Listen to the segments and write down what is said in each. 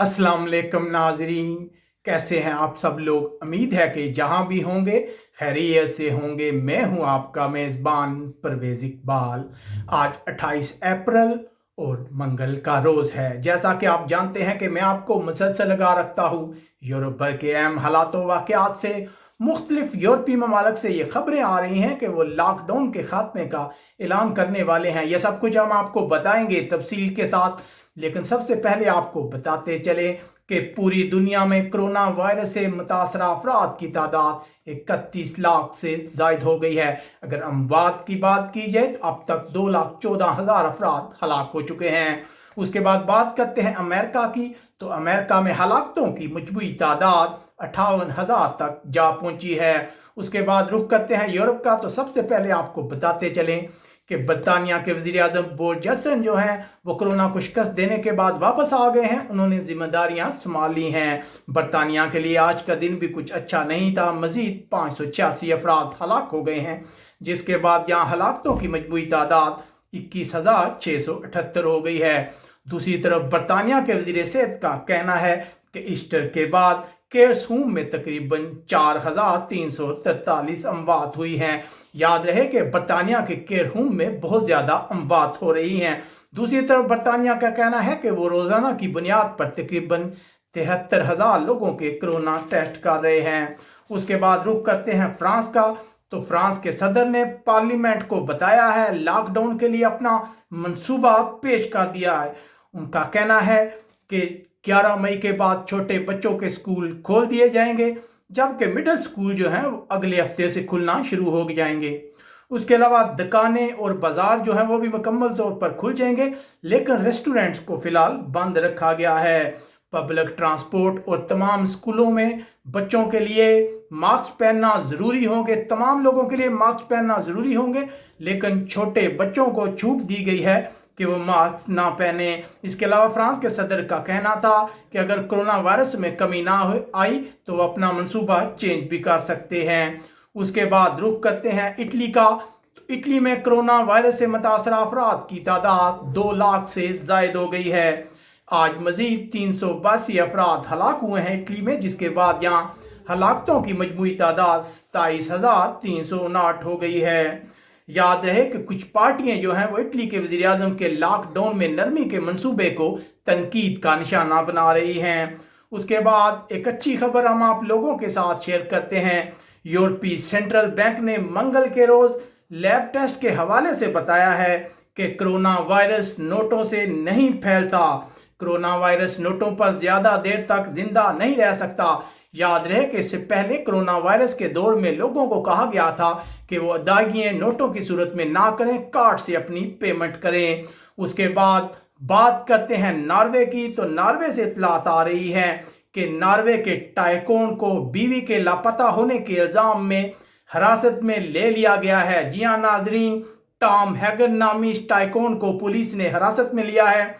अस्सलाम वालेकुम नाजरीन, कैसे हैं आप सब लोग। उम्मीद है कि जहां भी होंगे खैरियत से होंगे। मैं हूं आपका मेज़बान परवेज़ इकबाल। आज 28 अप्रैल और मंगल का रोज़ है। जैसा कि आप जानते हैं कि मैं आपको मुसलसल लगा रखता हूं यूरोप भर के अहम हालात व वाक़यात से। मुख्तलिफ यूरोपीय ममालिक से ये खबरें आ रही हैं कि वो लॉकडाउन के खात्मे का ऐलान करने वाले हैं। यह सब कुछ हम आपको बताएंगे तफसील के साथ। लेकिन सबसे पहले आपको बताते चले कि पूरी दुनिया में कोरोना वायरस से मुतासरा अफराद की तादाद 31 लाख से जायद हो गई है। अगर अमवात की बात की जाए तो अब तक 2,14,000 अफराद हलाक हो चुके हैं। उसके बाद बात करते हैं अमेरिका की, तो अमेरिका में हलाकतों की मजमूई तादाद 58,000 तक जा पहुंची है। उसके बाद रुख करते हैं यूरोप का, तो सबसे पहले आपको बताते चलें कि बरतानिया के वज़ीर आज़म बोरिस जॉनसन जो हैं वो कोरोना को शिकस्त देने के बाद वापस आ गए हैं। उन्होंने जिम्मेदारियां संभाल ली हैं। बरतानिया के लिए आज का दिन भी कुछ अच्छा नहीं था। मजीद 586 अफराद हलाक हो गए हैं, जिसके बाद यहाँ हलाकतों की मजमूई तादाद 21,678 हो गई है। दूसरी तरफ बरतानिया के वज़ीर सेहत का कहना है कि ईस्टर के बाद केयर्स होम में तकरीबन 4,343 अमवात हुई हैं। याद रहे कि बरतानिया के केयर होम में बहुत ज़्यादा अमवात हो रही हैं। दूसरी तरफ बरतानिया का कहना है कि वो रोज़ाना की बुनियाद पर तकरीबन 73,000 लोगों के कोरोना टेस्ट कर रहे हैं। उसके बाद रुख करते हैं फ्रांस का, तो फ्रांस के सदर ने पार्लियामेंट को बताया है लॉकडाउन के लिए अपना मंसूबा पेश कर दिया है। उनका कहना है कि 11 मई के बाद छोटे बच्चों के स्कूल खोल दिए जाएंगे, जबकि मिडिल स्कूल जो हैं वो अगले हफ्ते से खुलना शुरू हो जाएंगे। उसके अलावा दुकानें और बाजार जो हैं वो भी मुकम्मल तौर पर खुल जाएंगे, लेकिन रेस्टोरेंट्स को फिलहाल बंद रखा गया है। पब्लिक ट्रांसपोर्ट और तमाम स्कूलों में बच्चों के लिए मास्क पहनना ज़रूरी होंगे। तमाम लोगों के लिए मास्क पहनना ज़रूरी होंगे, लेकिन छोटे बच्चों को छूट दी गई है कि वो मास्क ना पहने। इसके अलावा फ्रांस के सदर का कहना था कि अगर कोरोना वायरस में कमी ना आई तो वो अपना मंसूबा चेंज भी कर सकते हैं। उसके बाद रुख करते हैं इटली का, तो इटली में कोरोना वायरस से मुतासरा अफराद की तादाद 2 लाख से जायद हो गई है। आज मजीद 382 अफराद हलाक हुए हैं इटली में, जिसके बाद यहाँ हलाकतों की मजमूई तादाद 27,359 हो गई है। याद रहे कि कुछ पार्टियां जो हैं वो इटली के वज़ीर आज़म के लॉकडाउन में नरमी के मंसूबे को तनकीद का निशाना बना रही हैं। उसके बाद एक अच्छी खबर हम आप लोगों के साथ शेयर करते हैं। यूरोपीय सेंट्रल बैंक ने मंगल के रोज़ लैब टेस्ट के हवाले से बताया है कि कोरोना वायरस नोटों से नहीं फैलता। कोरोना वायरस नोटों पर ज़्यादा देर तक जिंदा नहीं रह सकता। याद रहे कि इससे पहले कोरोना वायरस के दौर में लोगों को कहा गया था कि वो अदायगियाँ नोटों की सूरत में ना करें, कार्ड से अपनी पेमेंट करें। उसके बाद बात करते हैं नॉर्वे की, तो नॉर्वे से इत्तलात आ रही है कि नॉर्वे के टाइकोन को बीवी के लापता होने के इल्ज़ाम में हिरासत में ले लिया गया है। जी हाँ नाजरीन, टॉम हैगन नामी टाइकोन को पुलिस ने हिरासत में लिया है।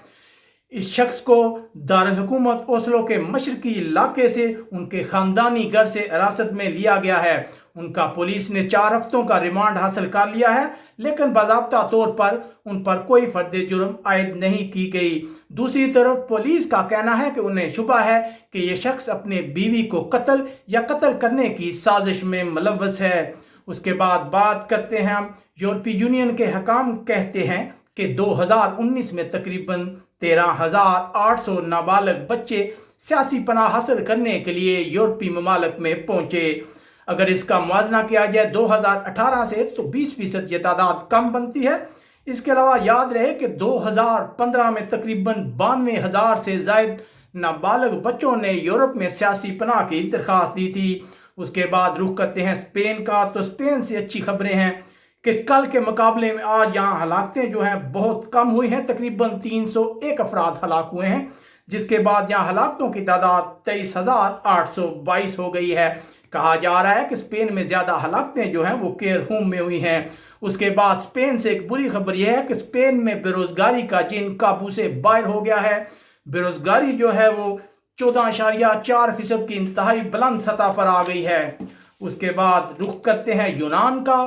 इस शख्स को दारुल हुकूमत ओस्लो के मशरकी इलाके से उनके ख़ानदानी घर से हिरासत में लिया गया है। उनका पुलिस ने 4 हफ्तों का रिमांड हासिल कर लिया है, लेकिन बाज़ाब्ता तौर पर उन पर कोई फर्द जुर्म आयद नहीं की गई। दूसरी तरफ पुलिस का कहना है कि उन्हें शुबा है कि यह शख्स अपने बीवी को कत्ल या कत्ल करने की साजिश में मुलव्वस है। उसके बाद बात करते हैं हम यूरोपीय यूनियन के हकाम कहते हैं कि 2019 में तकरीबन 13,800 नाबालिग बच्चे सियासी पनाह हासिल करने के लिए यूरोपीय ममालिक में पहुंचे। अगर इसका मुआवजा किया जाए 2018 से तो 20% ये तादाद कम बनती है। इसके अलावा याद रहे कि 2015 में तकरीबन 92,000 से ज़ायद नाबालिग बच्चों ने यूरोप में सियासी पनाह की दरख्वास्त दी थी। उसके बाद रुख करते हैं स्पेन का, तो स्पेन से अच्छी खबरें हैं कि कल के मुकाबले में आज यहाँ हलाकतें जो हैं बहुत कम हुई हैं। तकरीबन 301 अफराद हलाक हुए हैं, जिसके बाद यहाँ हलाकतों की तादाद 23,822 हो गई है। कहा जा रहा है कि स्पेन में ज़्यादा हलाकतें जो हैं वो केयर होम में हुई हैं। उसके बाद स्पेन से एक बुरी खबर यह है कि स्पेन में बेरोज़गारी का जिन काबू से बाहर हो गया है। बेरोज़गारी जो है वो 14.4% की इंतहाई बुलंद सतह पर आ गई है। उसके बाद रुख करते हैं यूनान का,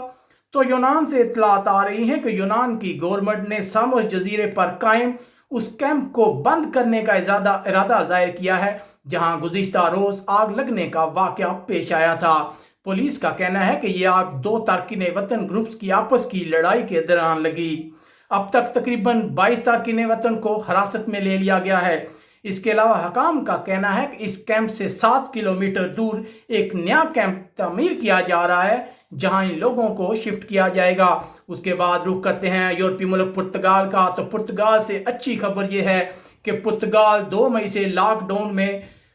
तो यूनान से इत्तलात आ रही हैं कि यूनान की गवर्नमेंट ने सामोस जजीरे पर कायम اس کیمپ کو بند کرنے کا ارادہ ظاہر کیا ہے جہاں گزشتہ روز آگ لگنے کا واقعہ پیش آیا تھا۔ پولیس کا کہنا ہے کہ یہ آگ دو تارکین وطن گروپس کی آپس کی لڑائی کے دوران لگی۔ اب تک تقریباً 22 تارکین وطن کو حراست میں لے لیا گیا ہے۔ اس کے علاوہ حکام کا کہنا ہے کہ اس کیمپ سے 7 کلومیٹر دور ایک نیا کیمپ تعمیر کیا جا رہا ہے جہاں ان لوگوں کو شفٹ کیا جائے گا۔ اس کے بعد رخ کرتے ہیں یورپی ملک پرتگال کا، تو پرتگال سے اچھی خبر یہ ہے کہ پرتگال 2 مئی سے لاک ڈاؤن میں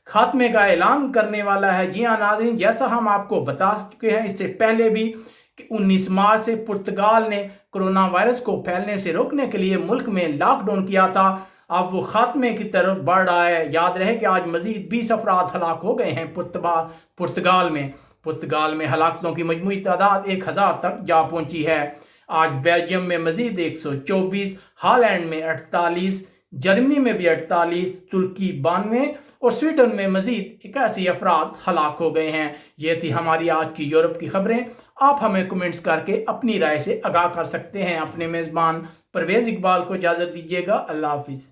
خاتمے کا اعلان کرنے والا ہے۔ جی ہاں ناظرین، جیسا ہم آپ کو بتا چکے ہیں اس سے پہلے بھی کہ 19 مارچ سے پرتگال نے کرونا وائرس کو پھیلنے سے روکنے کے لیے ملک میں لاک ڈاؤن کیا تھا۔ اب وہ خاتمے کی طرف بڑھ رہا ہے۔ یاد رہے کہ آج مزید 20 افراد ہلاک ہو گئے ہیں پرتگال میں ہلاکتوں کی مجموعی تعداد 1000 تک جا پہنچی ہے۔ آج بیلجیم میں مزید 124، ہالینڈ میں 48، جرمنی میں بھی 48، ترکی 92 اور سویڈن میں مزید 81 افراد ہلاک ہو گئے ہیں۔ یہ تھی ہماری آج کی یورپ کی خبریں۔ آپ ہمیں کمنٹس کر کے اپنی رائے سے آگاہ کر سکتے ہیں۔ اپنے میزبان پرویز اقبال کو اجازت دیجیے گا۔ اللہ حافظ۔